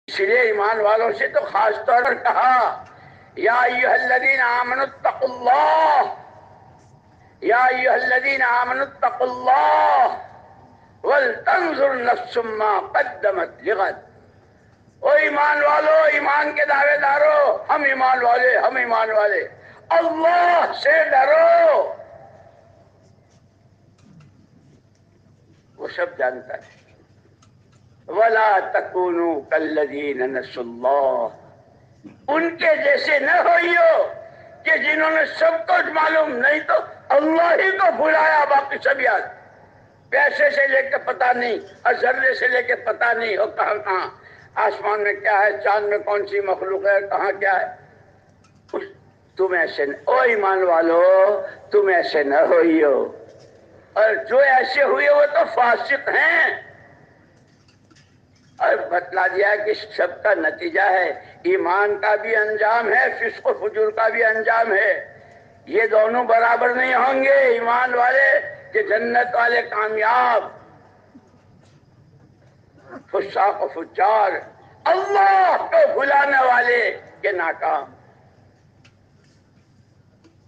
اس لیے ایمان والوں سے تو خاص طور پر کہا یا ایھا الذین آمنوا اتقوا اللہ، یا ایھا الذین آمنوا اتقوا اللہ ولتنظر نفس ما قدمت لغد۔ او ایمان والو، ایمان کے دعوے دارو، ہم ایمان والے، ہم ایمان والے، اللہ سے ڈرو، وہ سب جانتا ہے۔ وَلَا تَكُونُوا كَالَّذِينَ نَسُوا اللَّهَ، ان کے جیسے نہ ہوئیو کہ جنہوں نے سب کچھ معلوم نہیں تو اللہ ہی کو بھلایا، باقی سب یاد، پیسے سے لے کے پتہ نہیں، اور ذرے سے لے کے پتہ نہیں، اور کہاں کہاں آسمان میں کیا ہے، چاند میں کون سی مخلوق ہے، کہاں کیا ہے۔ تم ایسے او ایمان والو، تم ایسے نہ ہوئیو، اور جو ایسے ہوئے وہ تو فاسق ہیں۔ اور بتلا دیا کہ سب کا نتیجہ ہے، ایمان کا بھی انجام ہے، فسق و فجور کا بھی انجام ہے۔ یہ دونوں برابر نہیں ہوں گے، ایمان والے کہ جنت والے کامیاب، فساق و فجار اللہ کو بھلانے والے کے ناکام۔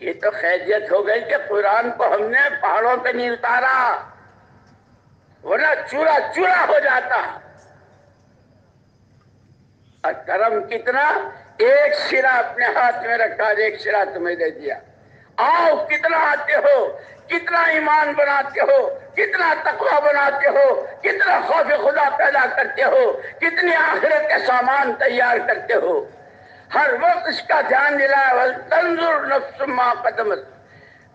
یہ تو خیریت ہو گئی کہ قرآن کو ہم نے پہاڑوں پہ نہیں اتارا، ورنہ چورا چورا ہو جاتا۔ اور کرم کتنا، ایک سرا اپنے ہاتھ میں رکھا، ایک سرا تمہیں دے دیا۔ آؤ کتنا آتے ہو، کتنا ایمان بناتے ہو، کتنا تقوی بناتے ہو، کتنا خوف خدا پیدا کرتے ہو، کتنی آخرت کے سامان تیار کرتے ہو، ہر وقت اس کا دھیان دلایا۔ وَلْتَنظُرْ نَفْسٌ مَا قَدَّمَتْ،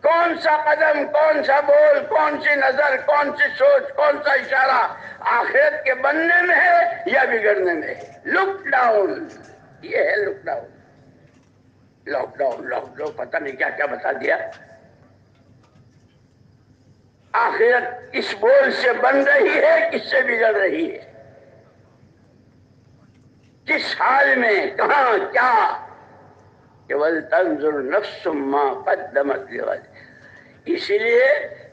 کون سا قدم، کون سا بول، کون سی نظر، کون سی سوچ، کون سا اشارہ آخرت کے بننے میں ہے یا بگڑنے میں ہے۔ لک ڈاؤن، یہ ہے lockdown. Lockdown, lockdown, پتہ نہیں کیا کیا بتا دیا۔ آخرت اس بول سے بن رہی ہے، کس سے بگڑ رہی ہے، کس حال میں، کہاں کیا۔ کہ وَلْتَنظُرْ نَفْسٌ مَا قَدَّمَتْ لِغَدٍ، اسی لیے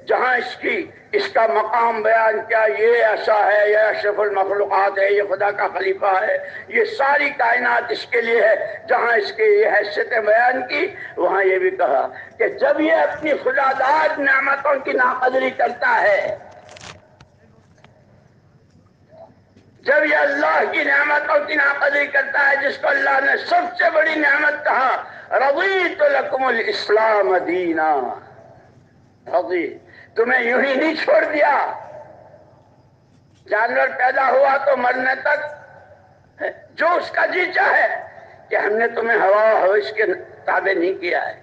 جہاں اس کا مقام بیان کیا، یہ ایسا ہے، یہ اشرف المخلوقات ہے، یہ خدا کا خلیفہ ہے، یہ ساری کائنات اس کے لیے ہے، جہاں اس کی یہ حیثیتیں بیان کی، وہاں یہ بھی کہا کہ جب یہ اپنی خداداد نعمتوں کی ناقدری کرتا ہے، جب یہ اللہ کی نعمتوں کی ناقدری کرتا ہے، جس کو اللہ نے سب سے بڑی نعمت کہا، رضیت لکم الاسلام دینا، رضی، تمہیں یوں ہی نہیں چھوڑ دیا۔ جانور پیدا ہوا تو مرنے تک جو اس کا جی چاہے، کہ ہم نے تمہیں ہوا و ہوش کے تابع نہیں کیا ہے،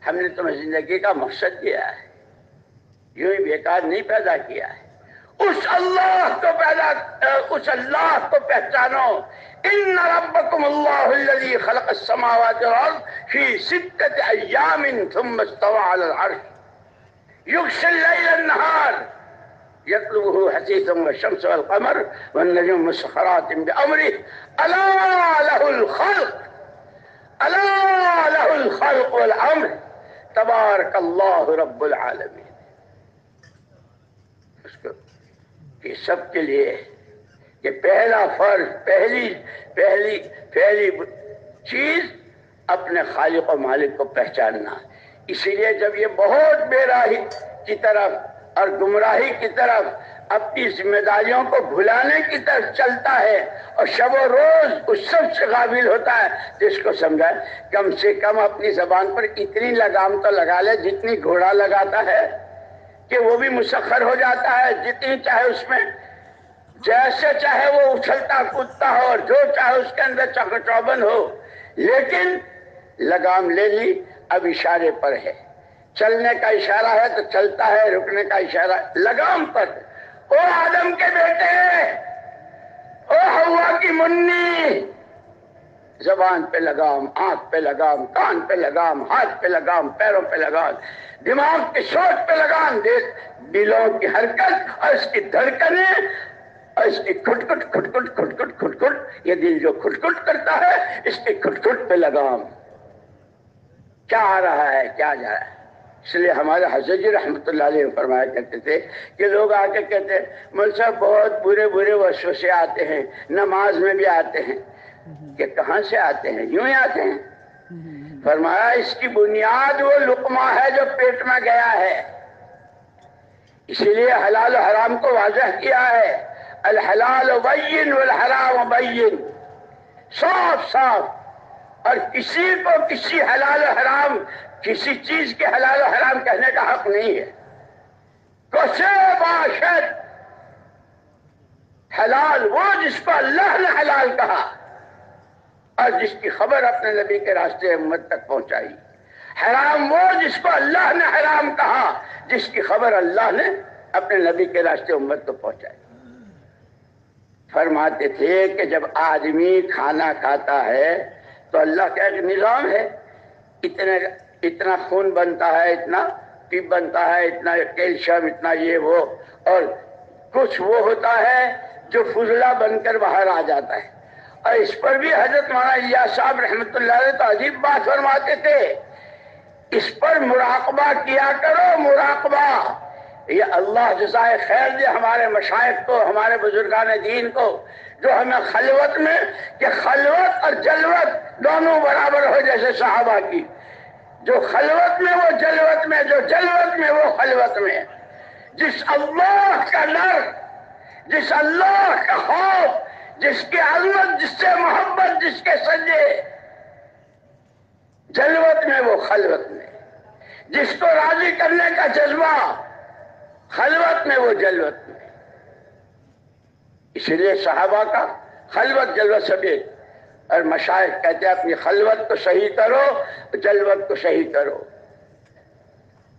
ہم نے تمہیں زندگی کا مقصد دیا ہے، یوں ہی بیکار نہیں پیدا کیا ہے۔ اس اللہ کو پہچانو۔ ان ربکم اللہ الذی خلق السماوات والارض فی 6 ایام ثم استوى علی العرش یغشی اللیل النہار یطلبہ حثیثا والشمس والقمر والنجوم مسخرات بامرہ الا لہ الخلق، الا لہ الخلق والامر تبارک اللہ رب العالمین۔ یہ سب کے لیے کہ پہلا فرض، پہلی چیز اپنے خالق و مالک کو پہچاننا۔ اسی لیے جب یہ بہت بے راہی کی طرف اور گمراہی کی طرف، اپنی ذمہ داریوں کو بھلانے کی طرف چلتا ہے اور شب و روز اس سب سے غافل ہوتا ہے، جس کو سمجھائے کم سے کم اپنی زبان پر اتنی لگام تو لگا لے جتنی گھوڑا لگاتا ہے، کہ وہ بھی مسخر ہو جاتا ہے، جتنی چاہے اس میں جیسے چاہے وہ اچھلتا کودتا ہو اور جو چاہے اس کے اندر چوبند ہو، لیکن لگام لے لی، اب اشارے پر ہے، چلنے کا اشارہ ہے تو چلتا ہے، رکنے کا اشارہ لگام پر۔ او آدم کے بیٹے، او حوا کی منی، زبان پہ لگام، آنکھ پہ لگام، کان پہ لگام، ہاتھ پہ لگام، پیروں پہ لگام، دماغ کی سوچ پہ لگام، دلوں کی حرکت اور اس کی دھڑکنیں اور اس کی کھٹ کھٹ، یہ دل جو کھٹ کھٹ کرتا ہے، اس کی کھٹ کھٹ پہ لگام۔ کیا آ رہا ہے، کیا جا رہا ہے، اس لیے ہمارے حضرت جی رحمۃ اللہ علیہ فرمایا کرتے تھے کہ لوگ آ کے کہتے ہیں مول صاحب بہت برے برے وسوسے آتے ہیں، نماز میں بھی آتے ہیں، کہ کہاں سے آتے ہیں؟ یوں ہی آتے ہیں؟ فرمایا اس کی بنیاد وہ لقمہ ہے جو پیٹ میں گیا ہے، اسی لیے حلال و حرام کو واضح کیا ہے، الحلال بین والحرام بین، صاف صاف، اور کسی کو کسی حلال و حرام، کسی چیز کے حلال و حرام کہنے کا حق نہیں ہے۔ کسے باشد، حلال وہ جس کو اللہ نے حلال کہا اور جس کی خبر اپنے نبی کے راستے امت تک پہنچائی، حرام وہ جس کو اللہ نے حرام کہا جس کی خبر اللہ نے اپنے نبی کے راستے امت کو پہنچائی۔ فرماتے تھے کہ جب آدمی کھانا کھاتا ہے تو اللہ کا ایک نظام ہے، اتنا خون بنتا ہے، اتنا ٹیپ بنتا ہے، اتنا کیلشیم، اتنا یہ وہ، اور کچھ وہ ہوتا ہے جو فضلہ بن کر باہر آ جاتا ہے۔ اور اس پر بھی حضرت مولانا الیاس صاحب رحمۃ اللہ علیہ تو عجیب بات فرماتے تھے، اس پر مراقبہ کیا کرو، مراقبہ۔ یہ اللہ جزائے خیر دے ہمارے مشائخ کو، ہمارے بزرگان دین کو، جو ہمیں خلوت میں، کہ خلوت اور جلوت دونوں برابر ہو جیسے صحابہ کی، جو خلوت میں وہ جلوت میں، جو جلوت میں وہ خلوت میں، جس اللہ کا ڈر، جس اللہ کا خوف، جس کی عظمت، جس سے محبت، جس کے سجدے، جلوت میں وہ خلوت میں، جس کو راضی کرنے کا جذبہ، خلوت میں وہ جلوت میں۔ اس لیے صحابہ کا خلوت جلوت سبھی، اور مشائخ کہتے ہیں اپنی خلوت کو صحیح کرو، جلوت کو صحیح کرو۔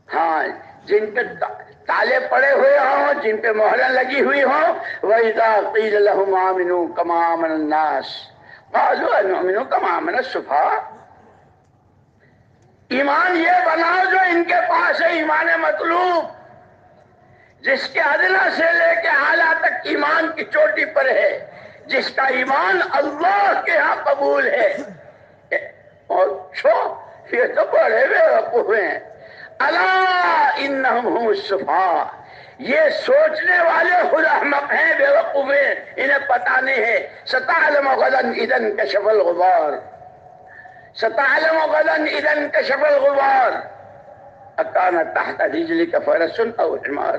ہاں، جن پہ تالے پڑے ہوئے ہوں، جن پہ مہریں لگی ہوئی ہوں، وَإِذَا قِيلَ لَهُمْ آمِنُوا كَمَا آمَنَ النَّاسُ قَالُوا أَنُؤْمِنُ كَمَا آمَنَ السُّفَهَاءُ۔ ایمان یہ بناؤ جو ان کے پاس ہے، ایمان مطلوب، جس کے ادنا سے لے کے اعلیٰ تک ایمان کی چوٹی پر ہے، جس کا ایمان اللہ کے ہاں قبول ہے۔ اور یہ تو بڑے بیوقوف ہیں۔ الا انہم هم السفہاء، یہ سوچنے والے خود احمق ہیں، بیوقوف ہیں، انہیں پتہ نہیں ہے۔ ستعلم غدا اذا انکشف الغبار، ستعلم غدا اذا انکشف الغبار اکان تحت رجلک فرس او حمار۔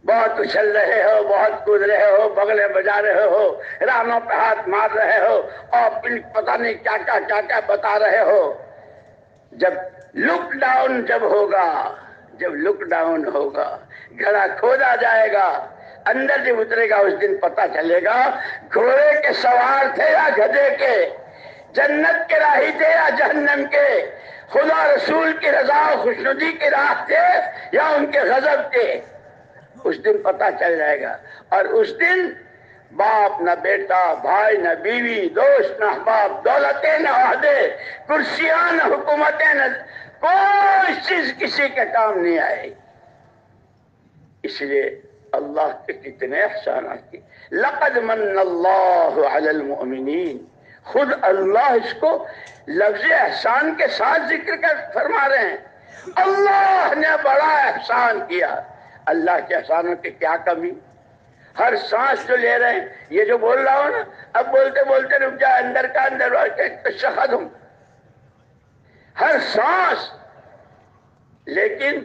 بہت اچھل رہے ہو، بہت کود رہے ہو، بغلیں بجا رہے ہو، رانوں پہ ہاتھ مار رہے ہو، اور پتہ نہیں کیا کیا بتا رہے ہو۔ جب لک ڈاؤن جب ہوگا، جب لک ڈاؤن ہوگا، گھڑا کھودا جائے گا، اندر جب اترے گا، اس دن پتہ چلے گا گھوڑے کے سوار تھے یا گدھے کے، جنت کے راہی تھے یا جہنم کے، خدا رسول کی رضا و خوشنودی کی راہ تھے یا ان کے غضب کے۔ اس دن پتہ چل جائے گا، اور اس دن باپ نہ بیٹا، بھائی نہ بیوی، دوست نہ احباب، دولتیں نہ عہدے، کرسیاں نہ حکومتیں، نہ کوئی چیز کسی کے کام نہیں آئے گی۔ اس لیے اللہ کے کتنے احسانات کی، لقد من اللہ علی المؤمنین، خود اللہ اس کو لفظ احسان کے ساتھ ذکر کر فرما رہے ہیں، اللہ نے بڑا احسان کیا۔ اللہ کے احسانوں کی کیا کمی؟ ہر سانس جو لے رہے ہیں، یہ جو بول رہا ہوں نا، اب بولتے بولتے رک جائے، اندر کا اندر شہد ہوں، ہر سانس، لیکن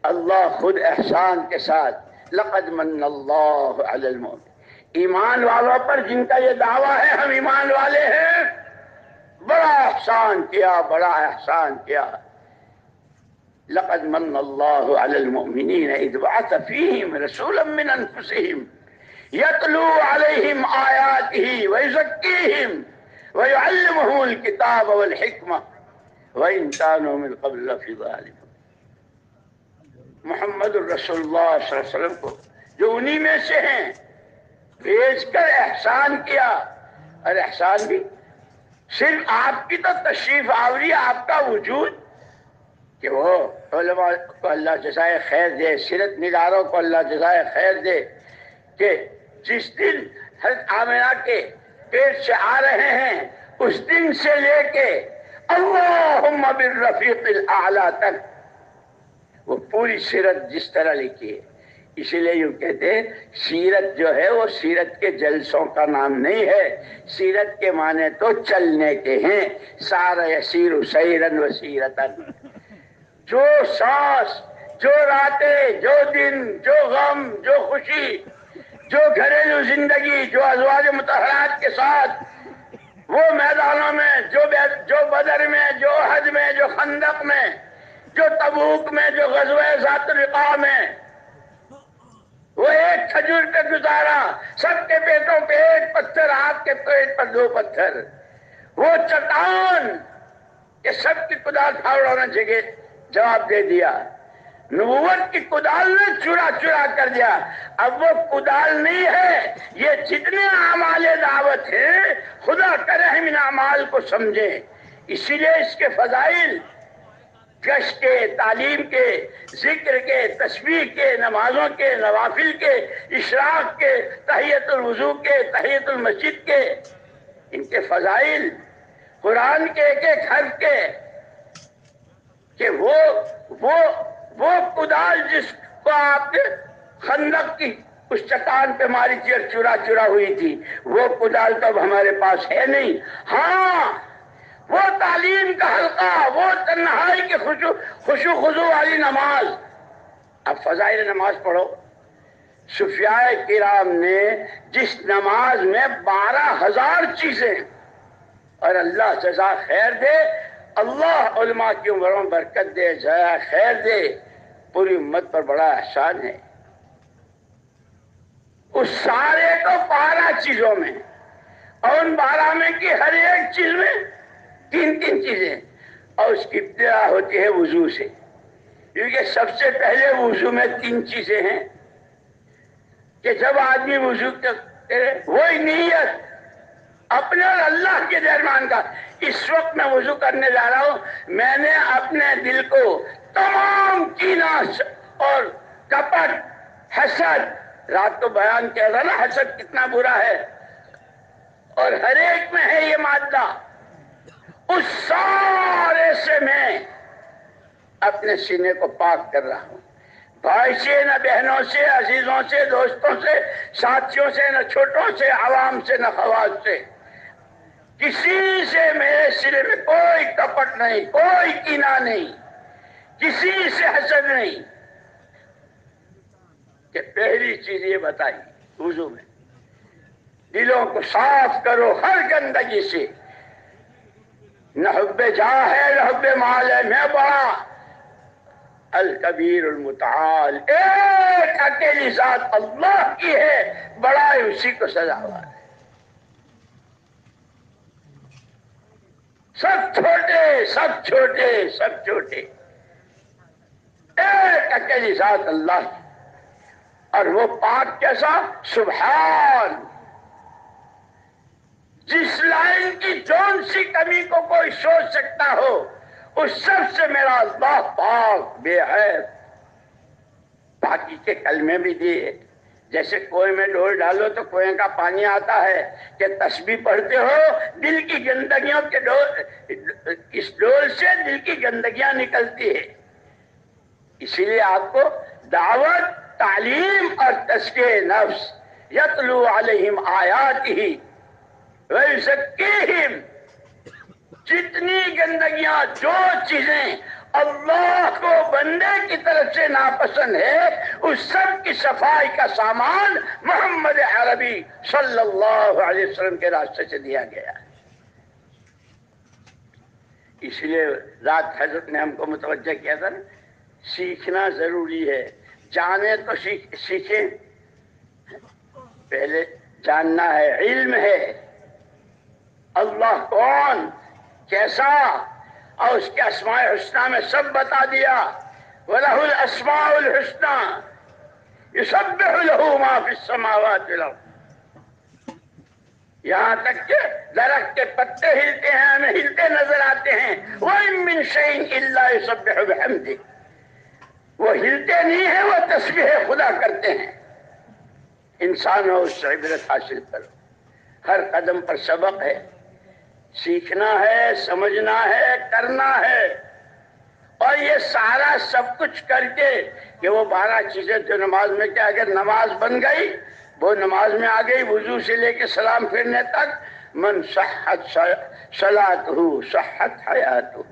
اللہ خود احسان کے ساتھ، لقد من اللہ علی المؤمنین، ایمان والوں پر جن کا یہ دعویٰ ہے ہم ایمان والے ہیں، بڑا احسان کیا، بڑا احسان کیا۔ لقد من اللہ علی المؤمنین اذ بعث فیہم رسولا من انفسہم یتلو علیہم آیاتہ ویزکیہم ویعلمہم الکتاب والحکمہ وإن كانوا من قبل لفی ضلال۔ محمد الرسول اللہ صلی اللہ علیہ وسلم کو جو انہی میں سے ہیں بھیج کر احسان کیا، اور احسان بھی صرف آپ کی تو تشریف آوری، آپ کا وجود، کہ وہ علماء کو اللہ جزائے خیر دے، سیرت نگاروں کو اللہ جزائے خیر دے، کہ جس دن حضرت آمنہ کے پیٹ سے آ رہے ہیں، اس دن سے لے کے اللہم بالرفیق الاعلی تک وہ پوری سیرت جس طرح لکھی ہے. اسی لیے یوں کہتے ہیں سیرت جو ہے وہ سیرت کے جلسوں کا نام نہیں ہے. سیرت کے معنی تو چلنے کے ہیں. سارا یسیر سیرن و سیرتن. جو سانس، جو راتیں، جو دن، جو غم، جو خوشی، جو گھریلو زندگی، جو ازواج مطہرات کے ساتھ وہ میدانوں میں، جو بدر میں، جو احد میں، جو خندق میں، جو تبوک میں، جو غزوہ ذات الرقاع میں، وہ ایک کھجور پہ گزارا، سب کے پیٹوں پہ ایک پتھر، آپ کے پیٹ پر 2 پتھر. وہ چٹان کہ سب کی کدال پھاڑوں نے جگہ جواب دے دیا. نبوت کی کدال نے چرا چرا کر دیا. اب وہ کدال نہیں ہے، یہ جتنے اعمال دعوت ہیں خدا کرے ہم ان اعمال کو سمجھیں. اسی لیے اس کے فضائل گشت کے، تعلیم کے، ذکر کے، تسبیح کے، نمازوں کے، نوافل کے، اشراق کے، تحیت الوضو کے، تحیت المسجد کے، ان کے فضائل قرآن کے ایک ایک حرف کے، کہ وہ کدال جس کو آپ نے خندق کی اس چٹان پہ ماری تھی اور چرا چرا ہوئی تھی، وہ کدال تو اب ہمارے پاس ہے نہیں. ہاں وہ تعلیم کا حلقہ، وہ تنہائی کے خشوع خضوع والی نماز. اب فضائل نماز پڑھو. صوفیاء کرام نے جس نماز میں 12,000 چیزیں، اور اللہ جزا خیر دے، اللہ علماء کی عمروں میں برکت دے، جزا خیر دے، پوری امت پر بڑا احسان ہے. اس سارے تو 12 چیزوں میں، اور ان 12 میں کی ہر ایک چیز میں 3 چیزیں، اور اس کی ابتدا ہوتی ہے وضو سے. کیونکہ سب سے پہلے وضو میں 3 چیزیں ہیں کہ جب آدمی وضو کرے وہی نیت اپنے اور اللہ کے درمیان کا. اس وقت میں وضو کرنے جا رہا ہوں، میں نے اپنے دل کو تمام کینہ اور کپٹ، حسد، رات کو بیان کیا تھا نا حسد کتنا برا ہے، اور ہر ایک میں ہے یہ مادہ، اس سارے سے میں اپنے سینے کو پاک کر رہا ہوں. بھائی سے نہ بہنوں سے، عزیزوں سے، دوستوں سے، ساتھیوں سے، نہ چھوٹوں سے، عوام سے، نہ خواص سے، کسی سے میرے سرے میں کوئی کپٹ نہیں، کوئی کینہ نہیں، کسی سے حسد نہیں. کہ پہلی چیز یہ بتائی وضو میں دلوں کو صاف کرو ہر گندگی سے. نہ حب جاہ ہے، نہ حب مال ہے، میں بڑا الکبیر المتعال، ایک اکیلی ذات اللہ کی ہے، بڑا ہے اسی کو سزاوار ہے. سب چھوٹے، سب چھوٹے، سب چھوٹے، ایک اکیلی ذات اللہ کی. اور وہ پاک کیسا؟ سبحان. جس لائن کی جون سی کمی کو کوئی سوچ سکتا ہو، اس سب سے میرا اللہ پاک بے عیب. باقی کے کلمے بھی دیے، جیسے کنویں میں ڈول ڈالو تو کنویں کا پانی آتا ہے، کہ تسبیح پڑھتے ہو دل کی گندگیوں کے اس ڈول سے دل کی گندگیاں نکلتی ہے. اسی لیے آپ کو دعوت، تعلیم اور تزکیہ نفس، یتلو علیہم آیاتہ ویزکیہم، جتنی گندگیاں، جو چیزیں اللہ کو بندے کی طرف سے ناپسند ہے، اس سب کی صفائی کا سامان محمد عربی صلی اللہ علیہ وسلم کے راستے سے دیا گیا ہے. اس لیے رات حضرت نے ہم کو متوجہ کیا تھا نا، سیکھنا ضروری ہے. جانے تو سیکھیں، پہلے جاننا ہے. علم ہے اللہ کون، کیسا، اور اس کے اسماء الحسنہ میں سب بتا دیا. وَلَهُ الْأَسْمَاءُ الْحُسْنَى يُسَبِّحُ لَهُ مَا فِي السَّمَاوَاتِ وَالْأَرْضِ. یہاں تک کہ درخت کے پتے ہلتے ہیں، ہمیں ہلتے نظر آتے ہیں. وَإِن مِّن شَيْءٍ إِلَّا يُسَبِّحُ بِحَمْدِهِ. وہ ہلتے نہیں ہیں، وہ تسبیح خدا کرتے ہیں. انسان ہو اس سے عبرت حاصل کرو. ہر قدم پر سبق ہے، سیکھنا ہے، سمجھنا ہے، کرنا ہے. اور یہ سارا سب کچھ کر کے کہ وہ 12 چیزیں جو نماز میں کیا، اگر نماز بن گئی وہ نماز میں آ گئی، وضو سے لے کے سلام پھرنے تک، من صحت صلاتہ صحت حیاتہ،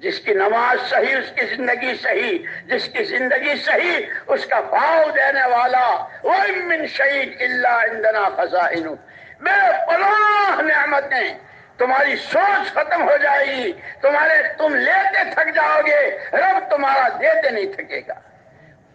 جس کی نماز صحیح اس کی زندگی صحیح، جس کی زندگی صحیح اس کا پاؤ دینے والا، وَإِن مِّن شَيْءٍ إِلَّا عِندَنَا خَزَائِنُهُ، بے پناہ نعمتیں، تمہاری سوچ ختم ہو جائے گی، تم لیتے تھک جاؤ گے، رب تمہارا دیتے نہیں تھکے گا،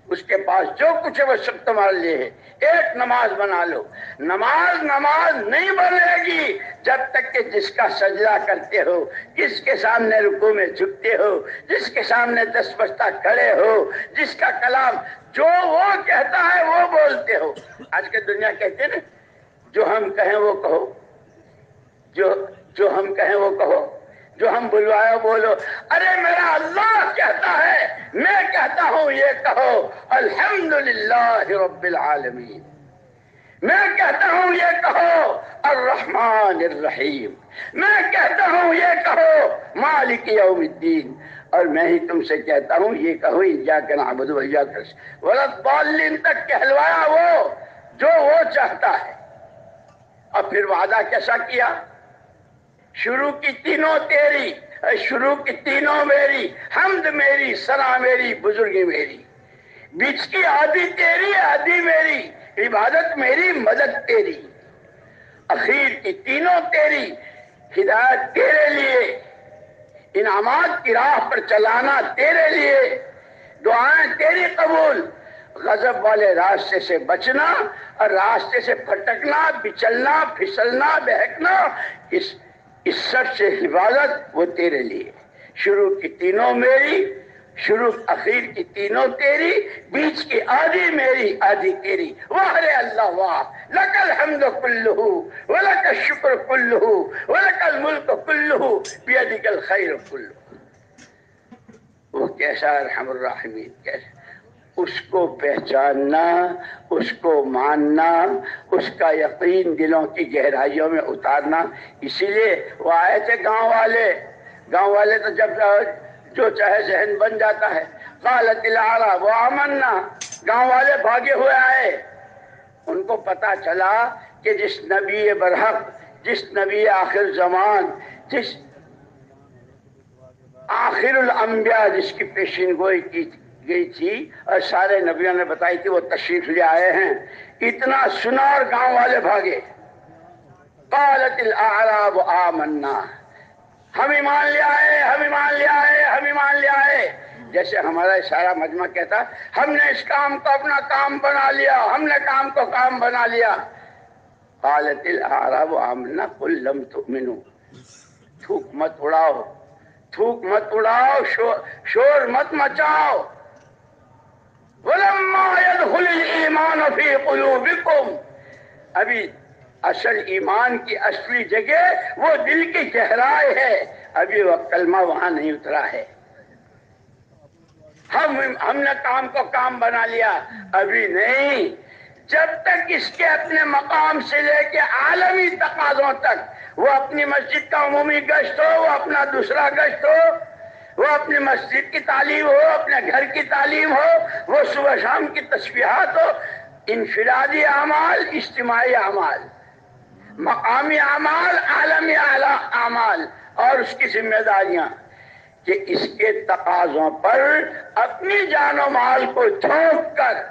اس کے پاس جو کچھ ہے وہ سب تمہارے لیے ہے۔ ایک نماز بنا لو، نماز نہیں بنے گی جب تک کہ جس کا سجدہ کرتے ہو، جس کے سامنے رکوع میں جھکتے ہو، جس کے سامنے 10 بجتا کھڑے ہو، جس کا کلام جو وہ کہتا ہے وہ بولتے ہو۔ آج کے دنیا کہتے ہیں نا، جو ہم کہیں وہ کہو، جو ہم کہیں وہ کہو، جو ہم بلوائے بولو۔ ارے میرا اللہ کہتا ہے، میں کہتا ہوں یہ کہو الحمدللہ رب العالمین، میں کہتا ہوں یہ کہو الرحمن الرحیم، میں کہتا ہوں یہ کہو مالک یوم الدین، اور میں ہی تم سے کہتا ہوں یہ کہو ایاک نعبد و ایاک نستعین، ولا الضالین تک کہلوایا وہ جو وہ چاہتا ہے۔ اور پھر وعدہ کیسا کیا؟ شروع کی تینوں تیری، شروع کی تینوں میری، حمد میری، ثنا میری، بزرگی میری، بیچ کی آدھی تیری، آدھی میری، عبادت میری، مدد تیری، اخیر کی تینوں تیری، ہدایت تیرے لیے، انعامات کی راہ پر چلانا تیرے لیے، دعائیں تیری قبول، غضب والے راستے سے بچنا اور راستے سے پھٹکنا، بچلنا، پھسلنا، بہکنا، اس سب سے حفاظت وہ تیرے لیے۔ شروع کی تینوں میری، شروع اخیر کی تینوں تیری، بیچ کی آدھی میری، آدھی تیری۔ واہ رے اللہ واہ، لک الحمد کلہ ولک الشکر کلہ ولک الملک کلہ بیدک الخیر کلہ۔ وہ کیسا ارحم الراحمین، کیسا، اس کو پہچاننا، اس کو ماننا، اس کا یقین دلوں کی گہرائیوں میں اتارنا۔ اسی لیے وہ آئے تھے گاؤں والے تو جب جو چاہے ذہن بن جاتا ہے۔ قالت الاعراب آمنا، گاؤں والے بھاگے ہوئے آئے، ان کو پتا چلا کہ جس نبی برحق، جس نبی آخر زمان، جس آخر الانبیاء جس کی پیشین گوئی کی گئی تھی اور سارے نبیوں نے بتائی تھی، وہ تشریف لے آئے ہیں۔ اتنا سنا اور گاؤں والے بھاگے۔ قالت الاعراب آمنا، ہم ایمان لے آئے، ہم ایمان لے آئے، ہم ایمان لے آئے، جیسے ہمارا سارا مجمع کہتا ہم نے اس کام کو اپنا کام بنا لیا، ہم نے کام کو کام بنا لیا۔ قالت الاعراب آمنا قل لم تؤمنوا، تھوک مت اڑاؤ، تھوک مت اڑاؤ، شور مت مچاؤ۔ وَلَمَّا يَدْخُلِ الْإِيمَانُ فِي قُلُوبِكُمْ، ابھی اصل ایمان کی اصلی جگہ وہ دل کی گہرائی ہے، ابھی وہ کلمہ وہاں نہیں اترا ہے۔ ہم نے کام کو کام بنا لیا، ابھی نہیں۔ جب تک اس کے اپنے مقام سے لے کے عالمی تقاضوں تک، وہ اپنی مسجد کا عمومی گشت ہو، وہ اپنا دوسرا گشت ہو، وہ اپنی مسجد کی تعلیم ہو، اپنے گھر کی تعلیم ہو، وہ صبح شام کی تسبیحات ہو، انفرادی اعمال، اجتماعی اعمال، مقامی اعمال، عالمی اعمال، اور اس کی ذمہ داریاں، کہ اس کے تقاضوں پر اپنی جان و مال کو جھونک کر۔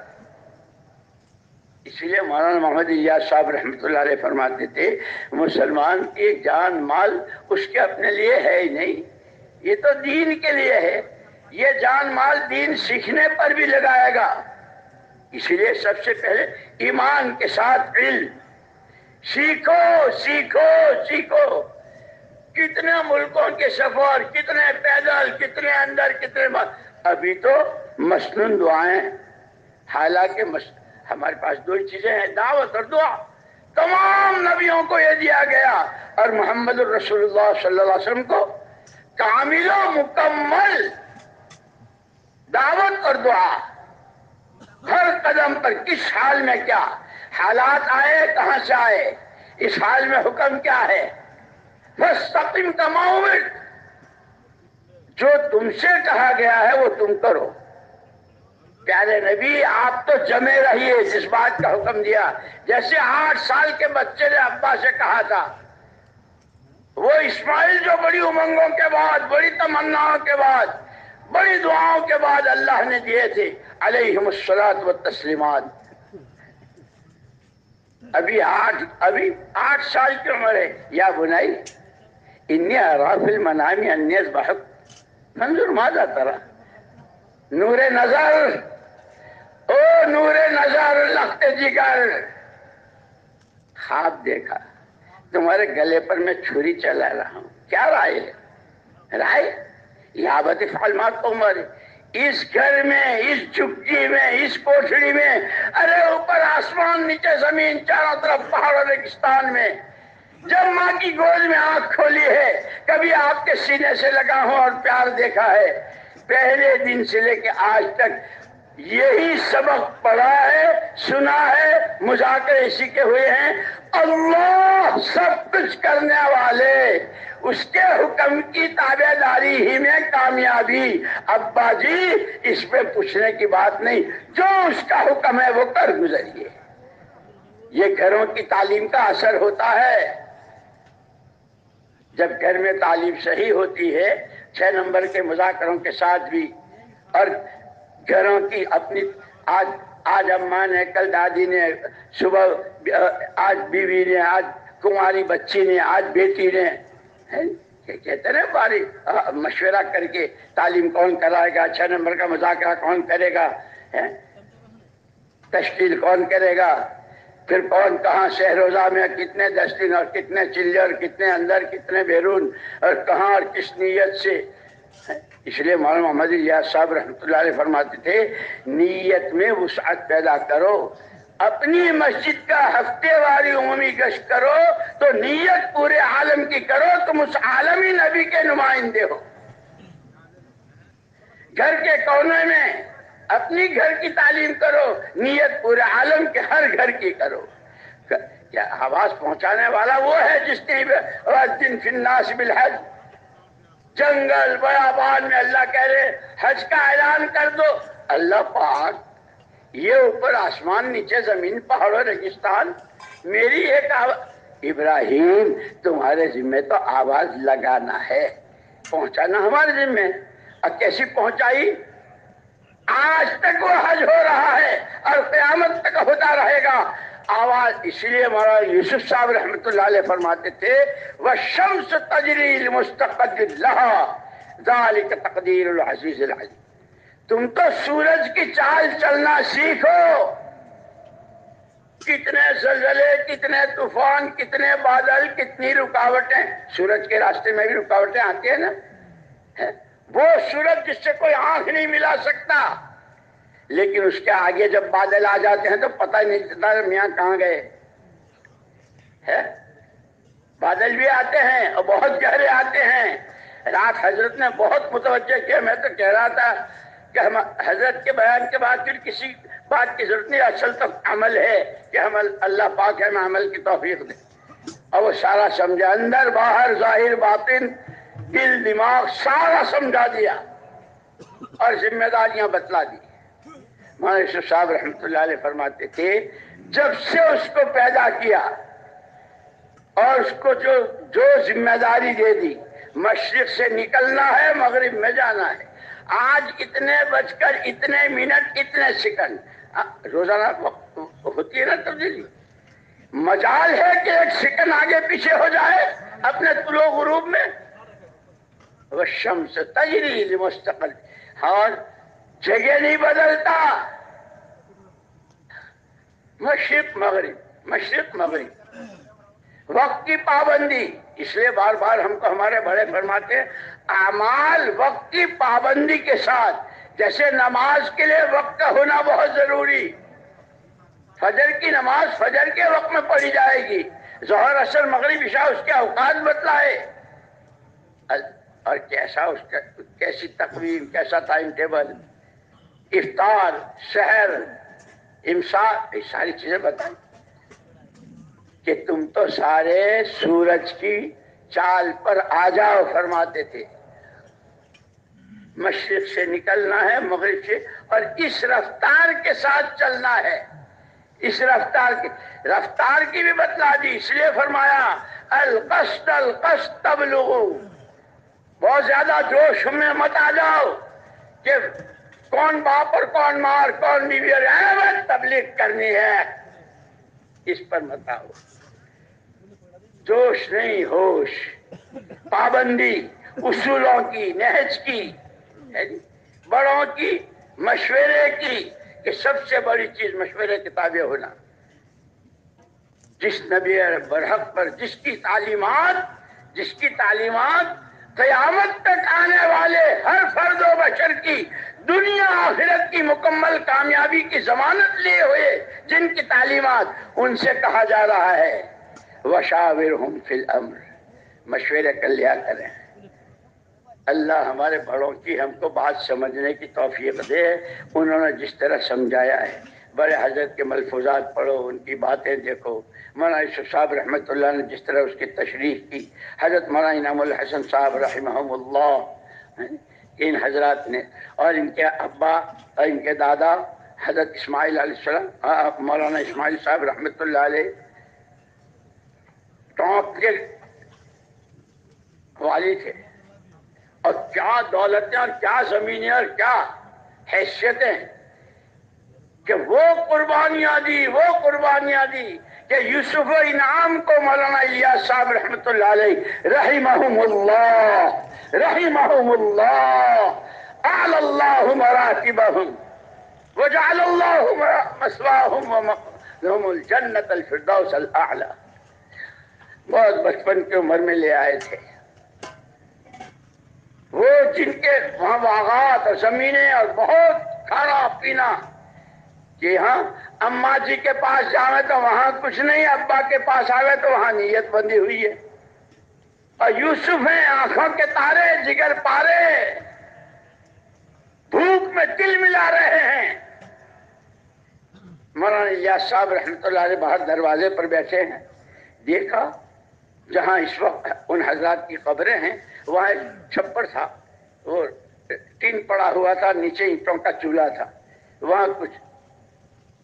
اس لیے مولانا محمد الیاس صاحب رحمۃ اللہ علیہ فرماتے تھے، مسلمان کی جان مال اس کے اپنے لیے ہے ہی نہیں، یہ تو دین کے لیے ہے، یہ جان مال دین سیکھنے پر بھی لگائے گا۔ اس لیے سب سے پہلے ایمان کے ساتھ علم، سیکھو سیکھو سیکھو۔ کتنے ملکوں کے سفر، کتنے پیدل، کتنے اندر، کتنے ابھی تو مسنون دعائیں، حالانکہ ہمارے پاس دو ہی چیزیں ہیں، دعوت اور دعا۔ تمام نبیوں کو یہ دیا گیا، اور محمد الرسول اللہ صلی اللہ علیہ وسلم کو کامل و مکمل دعوت اور دعا۔ ہر قدم پر کس حال میں کیا حالات آئے، کہاں سے آئے، اس حال میں حکم کیا ہے، فاستقم کما امرت، جو تم سے کہا گیا ہے وہ تم کرو. پیارے نبی آپ تو جمے رہیے جس بات کا حکم دیا. جیسے 8 سال کے بچے نے ابا سے کہا تھا، وہ اسماعیل جو بڑی امنگوں کے بعد، بڑی تمناؤں کے بعد، بڑی دعاؤں کے بعد اللہ نے دیے تھے علیہم الصلاۃ والتسلیمات. ابھی 8 سال کی عمر ہے. یا بنائی انی ارا فی المنام انی اذبحک فانظر ماذا تری. نور نظر، او نور نظر لخت جگر، خواب دیکھا تمہارے گلے پر میں چھری چلا رہا ہوں. کیا رائے ہے؟ رائے یا ابت افعل ما تؤمر. اس گھر میں، اس جھگی میں، اس کوٹھڑی میں، ارے اوپر آسمان نیچے زمین، چاروں طرف پہاڑ اور ریگستان میں، جب ماں کی گود میں آنکھ کھولی ہے کبھی آپ کے سینے سے لگا ہوں اور پیار دیکھا ہے. پہلے دن سے لے کے آج تک یہی سبق پڑھا ہے، سنا ہے، مذاکرے اسی کے ہوئے ہیں. اللہ سب کچھ کرنے والے، اس کے حکم کی تابع داری ہی میں کامیابی. ابا جی اس پہ پوچھنے کی بات نہیں، جو اس کا حکم ہے وہ کر گزریے. یہ گھروں کی تعلیم کا اثر ہوتا ہے. جب گھر میں تعلیم صحیح ہوتی ہے 6 نمبر کے مذاکروں کے ساتھ بھی، اور گھروں کی اپنی آج اماں نے، کل دادی نے، صبح آج بیوی نے، آج کماری بچی نے، آج بیٹی نے، کہتے ہیں باری مشورہ کر کے تعلیم کون کرائے گا، 6 نمبر کا مذاکرہ کون کرے گا، تشکیل کون کرے گا، پھر کون کہاں شہروزہ میں کتنے دستین اور کتنے چلے اور کتنے اندر کتنے بیرون اور کہاں اور کس نیت سے. اس لیے مولانا محمد الیاس صاحب رحمۃ اللہ علیہ فرماتے تھے نیت میں وسعت پیدا کرو. اپنی مسجد کا ہفتے واری عمومی گشت کرو تو نیت پورے عالم کی کرو، تم اس عالمی نبی کے نمائندے ہو. گھر کے کونے میں اپنی گھر کی تعلیم کرو، نیت پورے عالم کے ہر گھر کی کرو. کیا آواز پہنچانے والا وہ ہے جس نے وَأَذِّن فِي النَّاسِ بِالْحَجِّ، جنگل بیابان میں اللہ کہہ رہے حج کا اعلان کر دو. اللہ پاک یہ اوپر آسمان نیچے زمین پہاڑ و ریگستان، میری ایک ابراہیم تمہارے ذمہ تو آواز لگانا ہے، پہنچانا ہمارے ذمہ. اب کیسی پہنچائی؟ آج تک وہ حج ہو رہا ہے اور قیامت تک ہوتا رہے گا. آواز اس لیے مولانا یوسف صاحب رحمۃ اللہ علیہ فرماتے تھے وَالشَّمْسُ تَجْرِي لِمُسْتَقَرٍّ لَهَا ذَلِكَ تَقْدِيرُ الْعَزِيزِ الْعَلِيمِ. تم تو سورج کی چال چلنا سیکھو. کتنے زلزلے، کتنے طوفان، کتنے بادل، کتنی رکاوٹیں. سورج کے راستے میں بھی رکاوٹیں آتی ہیں نا. وہ سورج جس سے کوئی آنکھ نہیں ملا سکتا، لیکن اس کے آگے جب بادل آ جاتے ہیں تو پتہ ہی نہیں چلتا میاں کہاں گئے. بادل بھی آتے ہیں اور بہت گہرے آتے ہیں. رات حضرت نے بہت متوجہ کیا. میں تو کہہ رہا تھا کہ ہم حضرت کے بیان کے بعد پھر کسی بات کی ضرورت نہیں، اصل تو عمل ہے کہ ہم اللہ پاک ہے ہمیں عمل کی توفیق دے. اور وہ سارا سمجھا، اندر باہر ظاہر باطن دل دماغ سارا سمجھا دیا اور ذمہ داریاں بتلا دی. مولانا یوسف صاحب رحمۃ اللہ علیہ فرماتے تھے جب سے اس کو پیدا کیا اور اس کو جو ذمہ داری دے دی، مشرق سے نکلنا ہے مغرب میں جانا ہے. آج اتنے بج کر اتنے منٹ اتنے سیکنڈ روزانہ ہوتی ہے نا تبدیلی. مجال ہے کہ 1 سیکنڈ آگے پیچھے ہو جائے اپنے طلوع غروب میں. وَالشَّمْسُ تَجْرِي لِمُسْتَقَرٍّ، اور جگہ نہیں بدلتا، مشرق مغرب مشرق مغرب. وقت کی پابندی، اس لیے بار بار ہم کو ہمارے بڑے فرماتے ہیں اعمال وقت کی پابندی کے ساتھ. جیسے نماز کے لیے وقت کا ہونا بہت ضروری. فجر کی نماز فجر کے وقت میں پڑھی جائے گی، ظہر عصر مغرب عشاء اس کے اوقات بتلائے. اور کیسی تقویم، کیسا ٹائم ٹیبل، افطار، سحر، امساک، یہ ساری چیزیں بتائیں کہ تم تو سارے سورج کی چال پر آ جاؤ فرماتے تھے. مشرق سے نکلنا ہے مغرب سے، اور اس رفتار کے ساتھ چلنا ہے. اس رفتار کی بھی بتلا دی. اس لیے فرمایا القصد القصد تبلغو، بہت زیادہ جوش میں مت آ جاؤ کہ کون باپ اور کون ماں اور کون بیوی اور احمد تبلیغ کرنی ہے، اس پر مت آؤ. جوش نہیں، ہوش، پابندی اصولوں کی، نہج کی، بڑوں کی، مشورے کی، کہ سب سے بڑی چیز مشورے کے تابع ہونا. جس نبی برحق پر جس کی تعلیمات قیامت تک آنے والے ہر فرد و بشر کی دنیا آخرت کی مکمل کامیابی کی ضمانت لیے ہوئے جن کی تعلیمات، ان سے کہا جا رہا ہے وَشَاوِرْهُمْ فِي الْأَمْرِ، مشورے کر لیا کریں. اللہ ہمارے بڑوں کی ہم کو بات سمجھنے کی توفیق دے. انہوں نے جس طرح سمجھایا ہے، بڑے حضرت کے ملفوظات پڑھو، ان کی باتیں دیکھو. مولانا یوسف صاحب رحمۃ اللہ نے جس طرح اس کی تشریح کی، حضرت مولانا انعام الحسن صاحب رحمہم اللہ، ان حضرات نے، اور ان کے ابا اور ان کے دادا حضرت اسماعیل علیہ السلام، مولانا اسماعیل صاحب رحمۃ اللہ علیہ ٹونک کے والی تھے. اور کیا دولتیں اور کیا زمینیں اور کیا حیثیتیں، کہ وہ قربانیاں دی کہ یوسف و انعام کو مولانا الیاس صاحب رحمۃ اللہ علیہ رحمہم اللہ اعلی اللہ مراتبہم وجعل اللہ مثواہم ومأواہم الجنۃ الفردوس الاعلی. بہت بچپن کی عمر میں لے آئے تھے. وہ جن کے وہاں باغات اور زمینیں اور بہت کھانا پینا، کہ ہاں اماں جی کے پاس جاوے تو وہاں کچھ نہیں، ابا کے پاس آوے تو وہاں نیت بندی ہوئی ہے. اور یوسف ہیں آنکھوں کے تارے، جگر پارے، بھوک میں دل ملا رہے ہیں. مولانا الیاس صاحب رحمۃ اللہ علیہ باہر دروازے پر بیٹھے ہیں. دیکھا جہاں اس وقت ان حضرات کی قبریں ہیں وہاں ایک چھپر تھا، وہ ٹین پڑا ہوا تھا، نیچے اینٹوں کا چولہا تھا. وہاں کچھ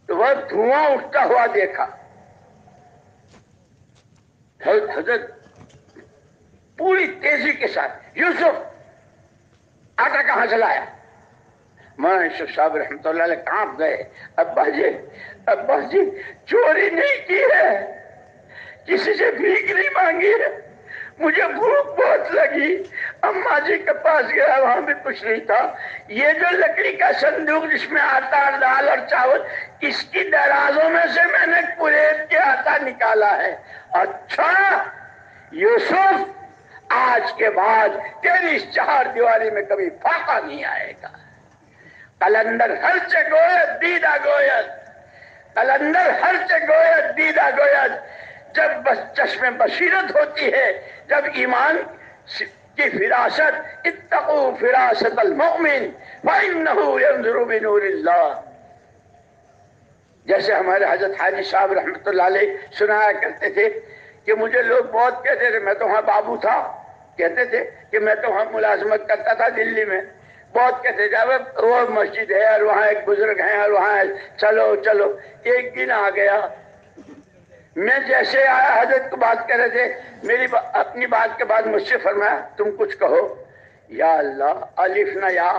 تو وہ دھواں اٹھتا ہوا دیکھا. حضرت پوری تیزی کے ساتھ یوسف آٹا کہاں سے لایا؟ مولانا یوسف صاحب رحمۃ اللہ علیہ کانپ گئے. ابا جی چوری نہیں کی ہے، کسی سے بھیک نہیں مانگی ہے، مجھے بھوک بہت لگی، اماں جی کے پاس گیا وہاں بھی کچھ نہیں تھا. یہ جو لکڑی کا صندوق جس میں آٹا دال اور چاول، اس کی درازوں میں سے میں نے قریب کے آٹا نکالا ہے. اچھا یوسف، آج کے بعد تیری اس چہار دیواری میں کبھی فاقہ نہیں آئے گا. قلندر ہرچه گوید دیدہ گوید، قلندر ہرچه گوید دیدہ گوید. جب بس چشم بصیرت ہوتی ہے، جب ایمان کی فراست، اتقوا فراست المؤمن فإنه ينظر بنور اللہ. جیسے ہمارے حضرت حاجی صاحب رحمۃ اللہ علیہ سنایا کرتے تھے کہ مجھے لوگ بہت کہتے تھے، میں تو وہاں بابو تھا، کہتے تھے کہ میں تو وہاں ملازمت کرتا تھا دلی میں. بہت کہتے تھے وہ مسجد ہے اور وہاں ایک بزرگ ہیں اور وہاں چلو چلو. ایک دن آ گیا، میں جیسے آیا حضرت کو بات کر رہے تھے، میری اپنی بات کے بعد مجھ سے فرمایا تم کچھ کہو. یا اللہ، الف نہ یا،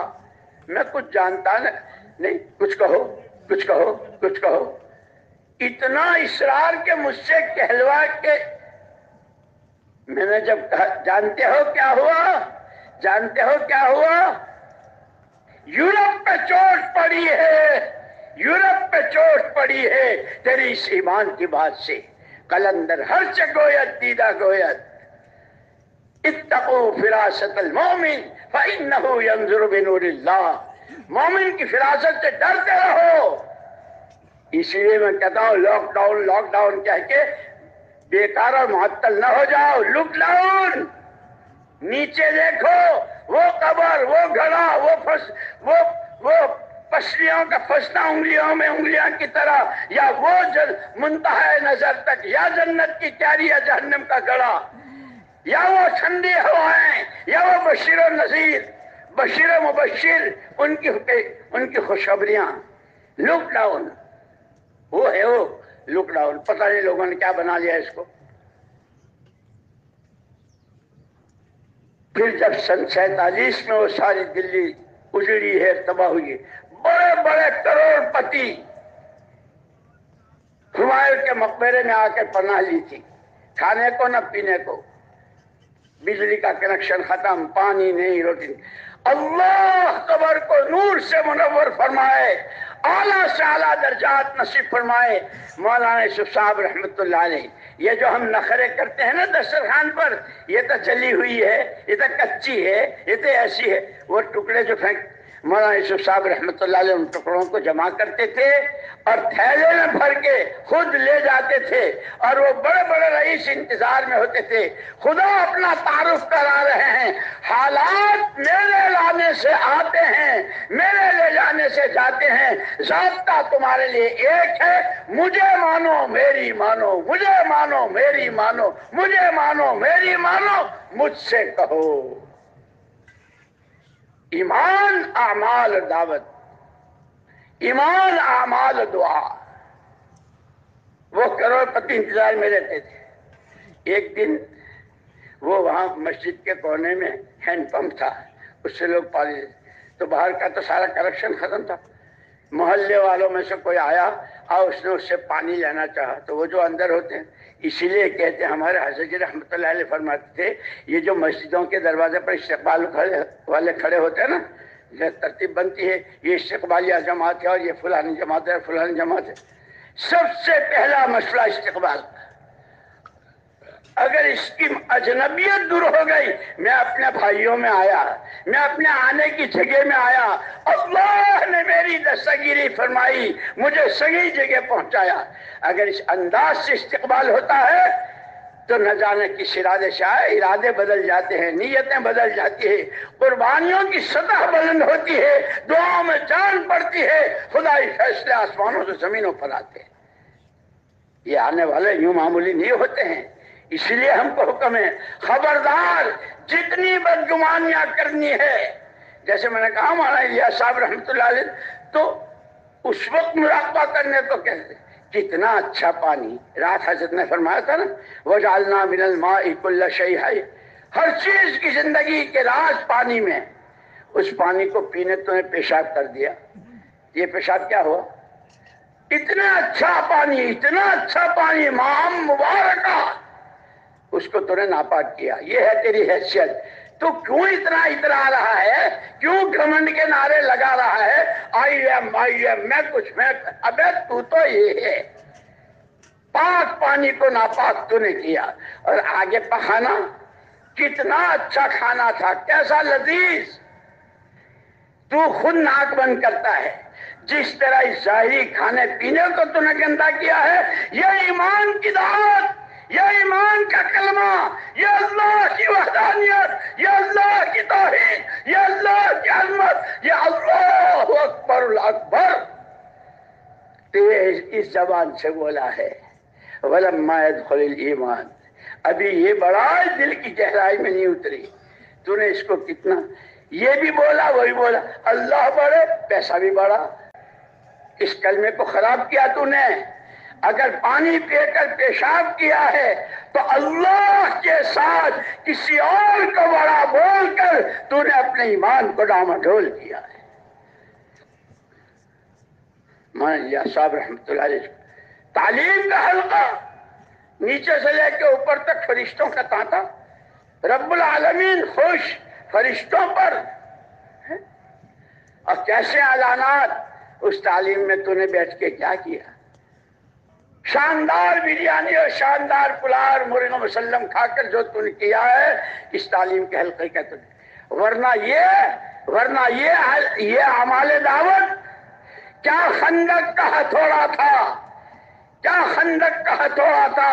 میں کچھ جانتا نہیں، کچھ کہو کچھ کہو کچھ کہو. اتنا اصرار کہ مجھ سے کہلوا کے میں نے جب کہا جانتے ہو کیا ہوا؟ یورپ پہ چوٹ پڑی ہے تیری اس ایمان کی بات سے. قلندر ہرچه گوید دیدہ گوید، اتقوا فراست المؤمن فإنه ينظر بنور اللہ. مومن کی فراست سے ڈرتے رہو. اس لیے میں کہتا ہوں لاک ڈاؤن کہہ کے بیکار اور معطل نہ ہو جاؤ. لک ڈاؤن، نیچے دیکھو، وہ قبر، وہ گھڑا، وہ پسلیوں کا پھنسنا انگلیوں میں انگلیاں کی طرح، یا وہ منتہا نظر تک، یا جنت کی کیاری یا جہنم کا گڑا، یا وہ ٹھنڈی ہوائیں، یا وہ بشیر و نذیر. بشیر و مبشر ان کی خوشخبریاں، لک ڈاؤن، وہ ہے وہ لک ڈاؤن. پتہ نہیں لوگوں نے کیا بنا لیا اس کو. پھر جب سن 47 میں وہ ساری دلی اجڑی ہے، تباہ ہوئی، بڑے بڑے کروڑ پتی ہمایوں کے مقبرے میں آ کے پناہ لی تھی، کھانے کو نہ پینے کو، بجلی کا کنیکشن ختم، پانی نہیں، روٹی نہیں. اللہ قبر کو نور سے منور فرمائے، اعلیٰ سے اعلیٰ درجات نصیب فرمائے. مولانا یوسف صاحب رحمۃ اللہ علیہ، یہ جو ہم نخرے کرتے ہیں نا دسترخوان پر، یہ تو جلی ہوئی ہے، یہ تو کچی ہے، یہ تو ایسی ہے، وہ ٹکڑے جو پھینک، مولانا یوسف صاحب رحمۃ اللہ علیہ ان ٹکڑوں کو جمع کرتے تھے اور تھیلے میں بھر کے خود لے جاتے تھے، اور وہ بڑے بڑے رئیس انتظار میں ہوتے تھے. خدا اپنا تعارف کرا رہے ہیں، حالات میرے لانے سے آتے ہیں، میرے لے جانے سے جاتے ہیں، ضابطہ تمہارے لیے ایک ہے، مجھے مانو میری مانو، مجھے مانو میری مانو، مجھے مانو میری مانو، مجھ سے کہو. ایمان اعمال دعوت، ایمان اعمال دعا. وہ کروڑ پتی انتظار میں رہتے تھے. ایک دن وہ وہاں مسجد کے کونے میں ہینڈ پمپ تھا، اس سے لوگ پانی لیتے، تو باہر کا تو سارا کرپشن ختم تھا. محلے والوں میں سے کوئی آیا اور اس نے اس سے پانی لینا چاہا، تو وہ جو اندر ہوتے ہیں، اسی لیے کہتے ہیں ہمارے حضرت جی رحمۃ اللہ علیہ فرماتے تھے، یہ جو مسجدوں کے دروازے پر استقبال والے کھڑے ہوتے ہیں نا، یہ ترتیب بنتی ہے، یہ استقبالیہ جماعت ہے اور یہ فلانی جماعت ہے، فلانی جماعت ہے. سب سے پہلا مسئلہ استقبال. اگر اس کی اجنبیت دور ہو گئی، میں اپنے بھائیوں میں آیا، میں اپنے آنے کی جگہ میں آیا، اللہ نے میری دستگیری فرمائی، مجھے صحیح جگہ پہنچایا. اگر اس انداز سے استقبال ہوتا ہے تو نہ جانے کس ارادے سے آئے، ارادے بدل جاتے ہیں، نیتیں بدل جاتی ہیں، قربانیوں کی سطح بلند ہوتی ہے، دعاؤں میں جان پڑتی ہے، خدائی فیصلے آسمانوں سے زمینوں پر آتے ہیں. یہ آنے والے یوں معمولی نہیں ہوتے ہیں. اس لیے ہم کو حکم ہے، خبردار جتنی بدگمانیاں کرنی ہے، جیسے میں نے کہا مولانا الیاس صاحب رحمۃ اللہ علیہ، تو اس وقت مراقبہ کرنے کو کہتے ہیں. کتنا اچھا پانی، رات حضرت نے فرمایا تھا نا، وَجَعَلْنَا مِنَ الْمَاءِ كُلَّ شَيْءٍ حَيٍّ، ہر چیز کی زندگی کے راز پانی میں. اس پانی کو پینے تو نے پیشاب کر دیا. یہ پیشاب کیا ہوا؟ اتنا اچھا پانی، اتنا اچھا پانی، ماں مبارکہ، اس کو تو نے ناپاک کیا. یہ ہے تیری حیثیت. تو کیوں اتنا اترا رہا ہے؟ کیوں گھمنڈ کے نعرے لگا رہا ہے؟ آئی ایم میں کچھ، میں. ابے تو یہ ہے، پاک پانی کو ناپاک تو نے کیا. اور آگے پخانا، کتنا اچھا کھانا تھا، کیسا لذیذ. تو خود ناک بند کرتا ہے. جس طرح اس ظاہری کھانے پینے کو تو نے گندا کیا ہے، یہ ایمان کی دعوت، یہ ایمان کا کلمہ، یہ اللہ کی وحدانیت، یہ اللہ کی توحید، یہ اللہ کی عظمت، یہ اللہ اکبر الاکبر تیز اس زبان سے بولا ہے. وَلَمَّا يَدْخُلِ الْإِيمَانِ، ابھی یہ بڑا دل کی گہرائی میں نہیں اتری. تو نے اس کو کتنا، یہ بھی بولا وہی بولا، اللہ بڑے، پیسہ بھی بڑا. اس کلمے کو خراب کیا تو نے. اگر پانی پی کر پیشاب کیا ہے تو اللہ کے ساتھ کسی اور کو بڑا بول کر تو نے اپنے ایمان کو ڈاماڈول کیا ہے. مولانا صاحب رحمۃ اللہ علیہ، تعلیم کا حلقہ، نیچے سے لے کے اوپر تک فرشتوں کا تانتا، رب العالمین خوش فرشتوں پر، اور کیسے اعلانات. اس تعلیم میں تو نے بیٹھ کے کیا کیا؟ شاندار بریانی اور شاندار پلاؤ مرغ مسلم کھا کر جو تو نے کیا ہے، اس تعلیم کے حلقے کا تو نے. ورنہ یہ اعمال دعوت کیا خندق کا ہتھوڑا تھا، کیا خندق کا ہتھوڑا تھا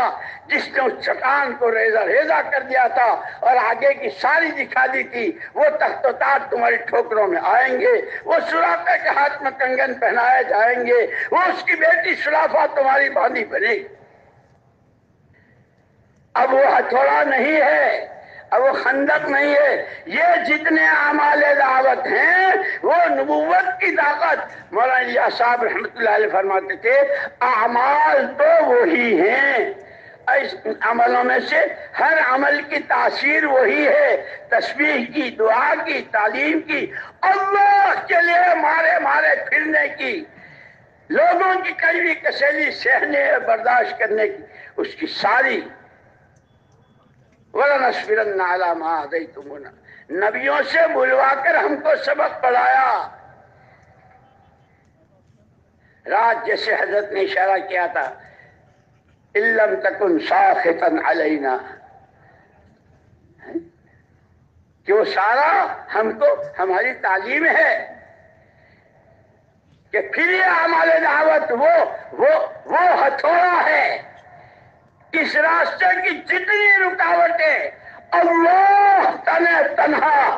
جس نے اس چٹان کو ریزہ ریزہ کر دیا تھا اور آگے کی ساری دکھا دی تھی. وہ تخت و تاج تمہاری ٹھوکروں میں آئیں گے، وہ سراپے کے ہاتھ میں کنگن پہنائے جائیں گے، وہ اس کی بیٹی سلافہ تمہاری باندھی بنے گی. اب وہ ہتھوڑا نہیں ہے، اب وہ خندق نہیں ہے، یہ جتنے اعمال دعوت ہیں وہ نبوت کی طاقت۔ مولانا الیاس صاحب رحمۃ اللہ علیہ فرماتے تھے اعمال تو وہی ہیں، اس عملوں میں سے ہر عمل کی تاثیر وہی ہے، تسبیح کی، دعا کی، تعلیم کی، اللہ کے لیے مارے مارے پھرنے کی، لوگوں کی کڑوی کسیلی سہنے اور برداشت کرنے کی، اس کی ساری وَلَنَصْبِرَنَّ عَلَىٰ مَا آذَيْتُمُونَا، نبیوں سے بلوا کر ہم کو سبق پڑھایا۔ رات جیسے حضرت نے اشارہ کیا تھا إِن لَّمْ تَكُنْ سَاخِطًا عَلَيْنَا، کہ وہ سارا ہم کو ہماری تعلیم ہے کہ پھر یہ اعمال دعوت وہ ہتھوڑا ہے، اس راستے کی جتنی رکاوٹیں اللہ تنہا